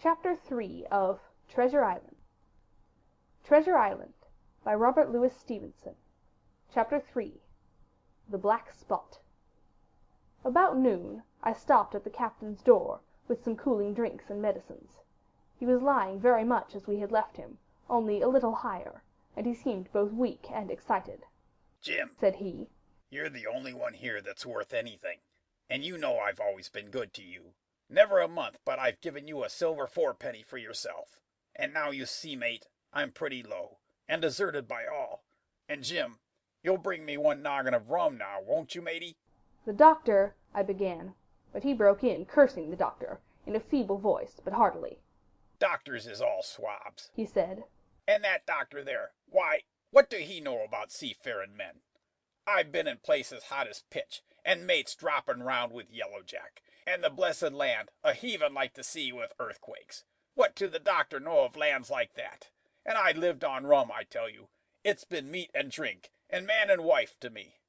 Chapter 3 of Treasure Island. Treasure Island by Robert Louis Stevenson. Chapter 3 The Black Spot. About noon I stopped at the captain's door with some cooling drinks and medicines. He was lying very much as we had left him, only a little higher, and he seemed both weak and excited. "Jim," said he, "you're the only one here that's worth anything, and you know I've always been good to you. Never a month but I've given you a silver fourpenny for yourself. And now you see, mate, I'm pretty low, and deserted by all. And Jim, you'll bring me one noggin of rum now, won't you, matey?" "The doctor," I began, but he broke in, cursing the doctor, in a feeble voice, but heartily. "Doctors is all swabs," he said. "And that doctor there, why, what do he know about seafaring men? I've been in places hot as pitch, and mates dropping round with yellow jack, and the blessed land a-heaving like the sea with earthquakes. What do the doctor know of lands like that? And I lived on rum, I tell you. It's been meat and drink, and man and wife to me.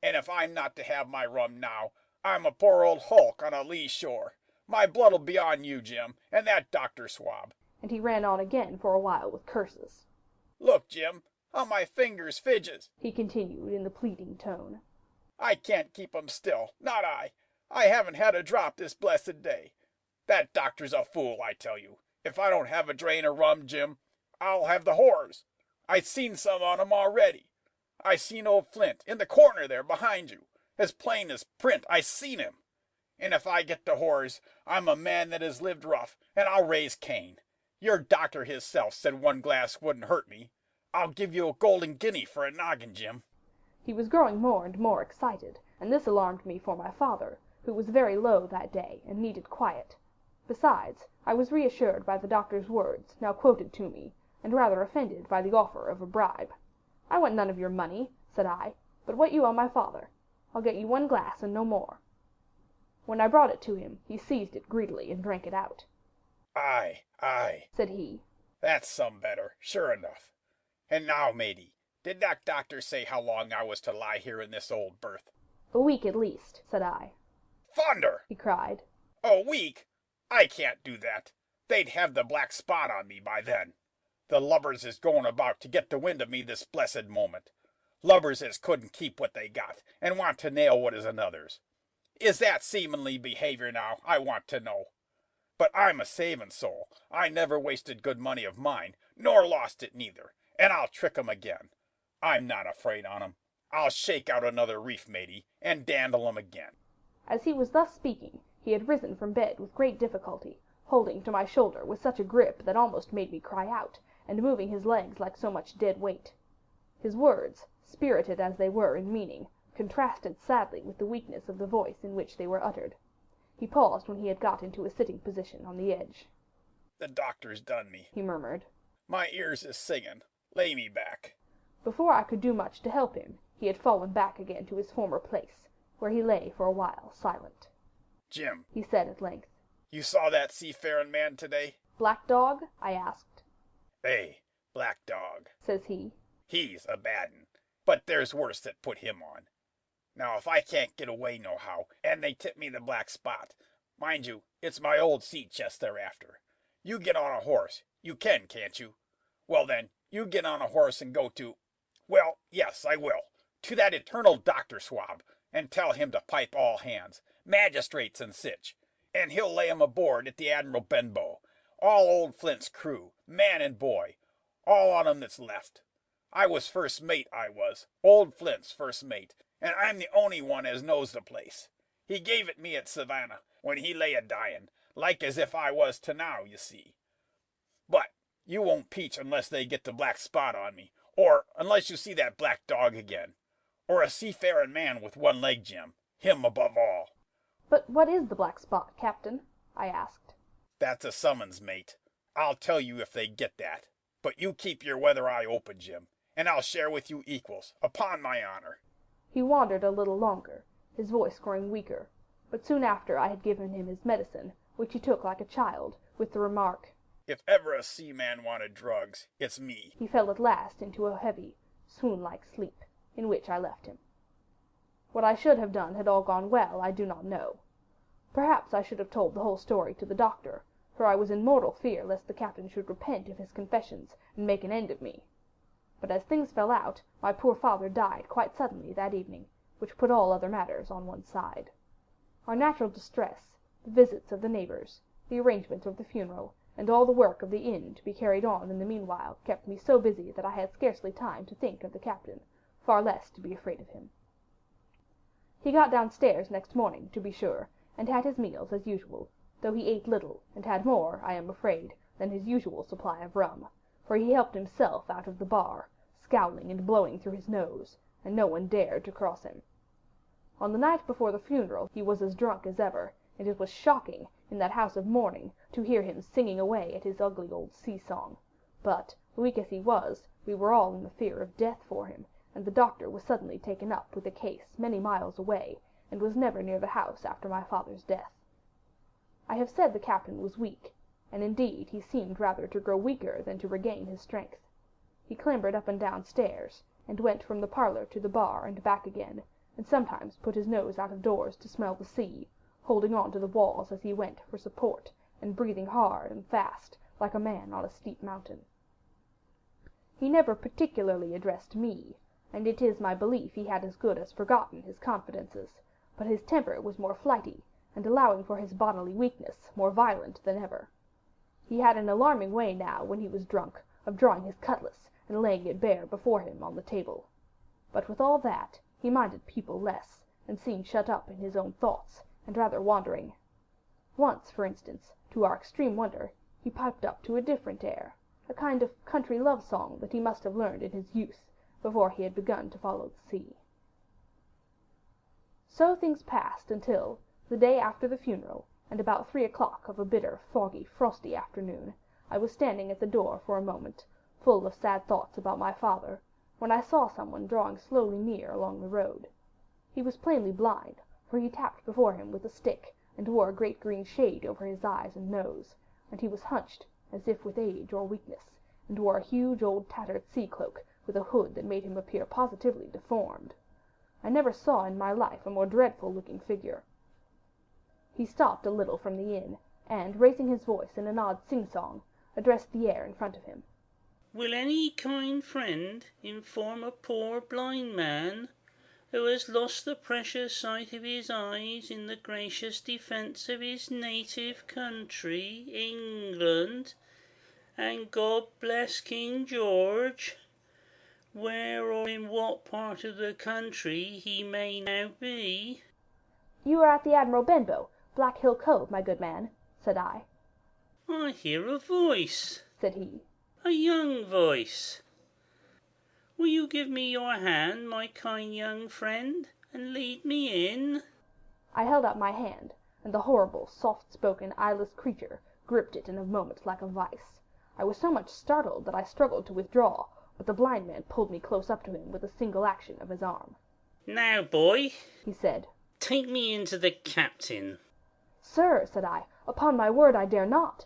And if I'm not to have my rum now, I'm a poor old hulk on a lee shore. My blood'll be on you, Jim, and that doctor swab." And he ran on again for a while with curses. "Look, Jim, how my fingers fidges," he continued in the pleading tone. "I can't keep 'em still, not I. I haven't had a drop this blessed day. That doctor's a fool, I tell you. If I don't have a drain of rum, Jim, I'll have the horrors. I seen some on 'em already. I seen old Flint in the corner there behind you. As plain as print, I seen him. And if I get the horrors, I'm a man that has lived rough, and I'll raise Cain. Your doctor hisself said one glass wouldn't hurt me. I'll give you a golden guinea for a noggin, Jim." He was growing more and more excited, and this alarmed me for my father, who was very low that day and needed quiet. Besides, I was reassured by the doctor's words, now quoted to me, and rather offended by the offer of a bribe. "I want none of your money," said I, "but what you owe my father. I'll get you one glass and no more." When I brought it to him, he seized it greedily and drank it out. "Aye, aye," said he. "That's some better, sure enough. And now, matey, did that doctor say how long I was to lie here in this old berth?" "A week at least," said I. "Thunder!" he cried. "A week? I can't do that. They'd have the black spot on me by then. The lubbers is going about to get the wind of me this blessed moment. Lubbers as couldn't keep what they got, and want to nail what is another's. Is that seamanly behavior now, I want to know? But I'm a saving soul. I never wasted good money of mine, nor lost it neither, and I'll trick 'em again. I'm not afraid on 'em. I'll shake out another reef, matey, and dandle 'em again." As he was thus speaking, he had risen from bed with great difficulty, holding to my shoulder with such a grip that almost made me cry out, and moving his legs like so much dead weight. His words, spirited as they were in meaning, contrasted sadly with the weakness of the voice in which they were uttered. He paused when he had got into a sitting position on the edge. "The doctor's done me," he murmured. "My ears is singing. Lay me back." Before I could do much to help him, he had fallen back again to his former place, where he lay for a while silent. "Jim," he said at length, "you saw that seafaring man today?" "Black dog?" I asked. "Hey, black dog," says he. "He's a bad 'un, but there's worse that put him on. Now if I can't get away nohow, and they tip me the black spot, mind you, it's my old sea chest they're after. You get on a horse, you can, can't you? Well then, you get on a horse and go to, well, yes, I will, to that eternal doctor swab, and tell him to pipe all hands, magistrates and sich, and he'll lay 'em aboard at the Admiral Benbow, all old Flint's crew, man and boy, all on 'em that's left. I was first mate, I was, old Flint's first mate, and I'm the only one as knows the place. He gave it me at Savannah, when he lay a-dying, like as if I was to now, you see. But you won't peach unless they get the black spot on me, or unless you see that black dog again, or a seafaring man with one leg, Jim, him above all." "But what is the black spot, Captain?" I asked. "That's a summons, mate. I'll tell you if they get that. But you keep your weather eye open, Jim, and I'll share with you equals, upon my honor." He wandered a little longer, his voice growing weaker, but soon after I had given him his medicine, which he took like a child, with the remark, "If ever a seaman wanted drugs, it's me." He fell at last into a heavy, swoon-like sleep, in which I left him. What I should have done had all gone well, I do not know. Perhaps I should have told the whole story to the doctor, for I was in mortal fear lest the captain should repent of his confessions and make an end of me. But as things fell out, my poor father died quite suddenly that evening, which put all other matters on one side. Our natural distress, the visits of the neighbours, the arrangement of the funeral, and all the work of the inn to be carried on in the meanwhile, kept me so busy that I had scarcely time to think of the captain, far less to be afraid of him. He got downstairs next morning, to be sure, and had his meals as usual, though he ate little, and had more, I am afraid, than his usual supply of rum, for he helped himself out of the bar, scowling and blowing through his nose, and no one dared to cross him. On the night before the funeral he was as drunk as ever, and it was shocking, in that house of mourning, to hear him singing away at his ugly old sea-song. But, weak as he was, we were all in the fear of death for him, and the doctor was suddenly taken up with a case many miles away, and was never near the house after my father's death. I have said the captain was weak, and indeed he seemed rather to grow weaker than to regain his strength. He clambered up and down stairs, and went from the parlour to the bar and back again, and sometimes put his nose out of doors to smell the sea, holding on to the walls as he went for support, and breathing hard and fast, like a man on a steep mountain. He never particularly addressed me, and it is my belief he had as good as forgotten his confidences, but his temper was more flighty, and, allowing for his bodily weakness, more violent than ever. He had an alarming way now, when he was drunk, of drawing his cutlass and laying it bare before him on the table. But with all that, he minded people less, and seemed shut up in his own thoughts, and rather wandering. Once, for instance, to our extreme wonder, he piped up to a different air, a kind of country love song that he must have learned in his youth, before he had begun to follow the sea. So things passed until, the day after the funeral, and about 3 o'clock of a bitter, foggy, frosty afternoon, I was standing at the door for a moment, full of sad thoughts about my father, when I saw someone drawing slowly near along the road. He was plainly blind, for he tapped before him with a stick, and wore a great green shade over his eyes and nose, and he was hunched, as if with age or weakness, and wore a huge old tattered sea-cloak, with a hood that made him appear positively deformed. I never saw in my life a more dreadful-looking figure. He stopped a little from the inn, and, raising his voice in an odd sing-song, addressed the air in front of him. "Will any kind friend inform a poor blind man, who has lost the precious sight of his eyes in the gracious defence of his native country, England, and God bless King George, where or in what part of the country he may now be?" "You are at the Admiral Benbow, Black Hill Cove, my good man," said I. "I hear a voice," said he. "a young voice. Will you give me your hand, my kind young friend, and lead me in?" I held out my hand, and the horrible, soft-spoken, eyeless creature gripped it in a moment like a vice. I was so much startled that I struggled to withdraw, but the blind man pulled me close up to him with a single action of his arm. "Now, boy," he said, "take me into the captain." "Sir," said I, "upon my word I dare not."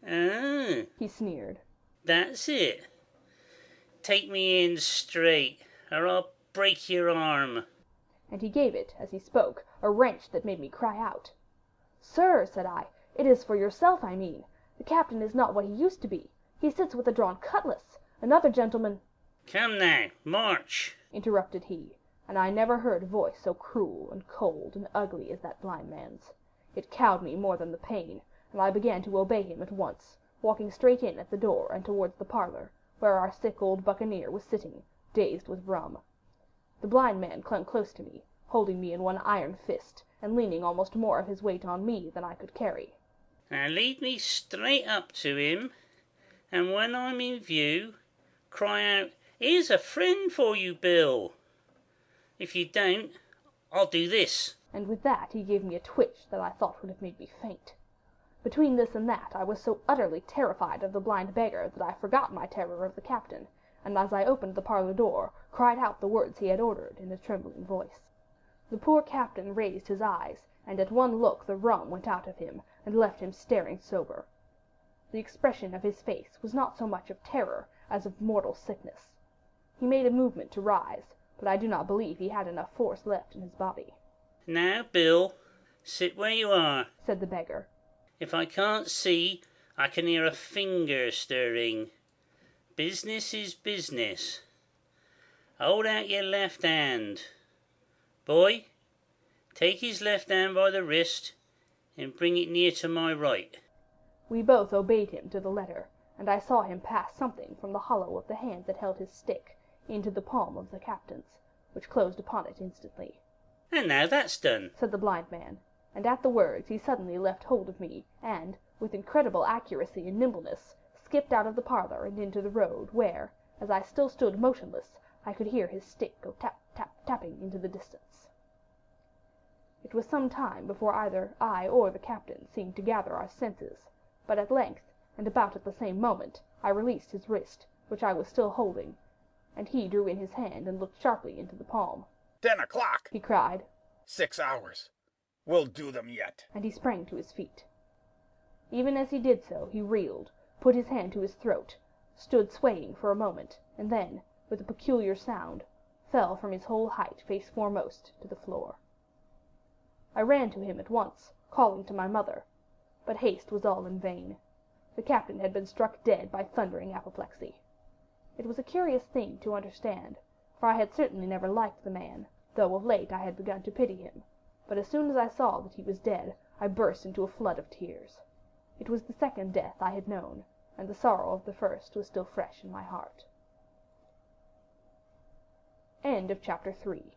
"Ah," he sneered. "That's it. Take me in straight, or I'll break your arm." And he gave it, as he spoke, a wrench that made me cry out. "Sir," said I, "it is for yourself I mean. The captain is not what he used to be. He sits with a drawn cutlass. Another gentleman—" "Come now, march," interrupted he, and I never heard a voice so cruel and cold and ugly as that blind man's. It cowed me more than the pain, and I began to obey him at once, walking straight in at the door and towards the parlour, where our sick old buccaneer was sitting, dazed with rum. The blind man clung close to me, holding me in one iron fist, and leaning almost more of his weight on me than I could carry. "Now lead me straight up to him, and when I'm in view, cry out, 'Here's a friend for you, Bill.' If you don't, I'll do this." And with that he gave me a twitch that I thought would have made me faint. Between this and that I was so utterly terrified of the blind beggar that I forgot my terror of the captain, and as I opened the parlour door, cried out the words he had ordered in a trembling voice. The poor captain raised his eyes, and at one look the rum went out of him, and left him staring sober. The expression of his face was not so much of terror as of mortal sickness. He made a movement to rise, but I do not believe he had enough force left in his body. "Now, Bill, sit where you are. Said the beggar. If I can't see, I can hear a finger stirring. Business is business. Hold out your left hand. Boy, take his left hand by the wrist and bring it near to my right. We both obeyed him to the letter, and I saw him pass something from the hollow of the hand that held his stick into the palm of the captain's, which closed upon it instantly. And now that's done, said the blind man, and at the words he suddenly left hold of me, and, with incredible accuracy and nimbleness, skipped out of the parlour and into the road, where, as I still stood motionless, I could hear his stick go tap, tap, tapping into the distance. It was some time before either I or the captain seemed to gather our senses, but at length, and about at the same moment, I released his wrist, which I was still holding, and he drew in his hand and looked sharply into the palm. 10 o'clock, he cried. 6 hours. We'll do them yet. And he sprang to his feet. Even as he did so, he reeled, put his hand to his throat, stood swaying for a moment, and then, with a peculiar sound, fell from his whole height face foremost to the floor. I ran to him at once, calling to my mother, but haste was all in vain. The captain had been struck dead by thundering apoplexy. It was a curious thing to understand, for I had certainly never liked the man, though of late I had begun to pity him, but as soon as I saw that he was dead, I burst into a flood of tears. It was the second death I had known, and the sorrow of the first was still fresh in my heart. End of chapter 3.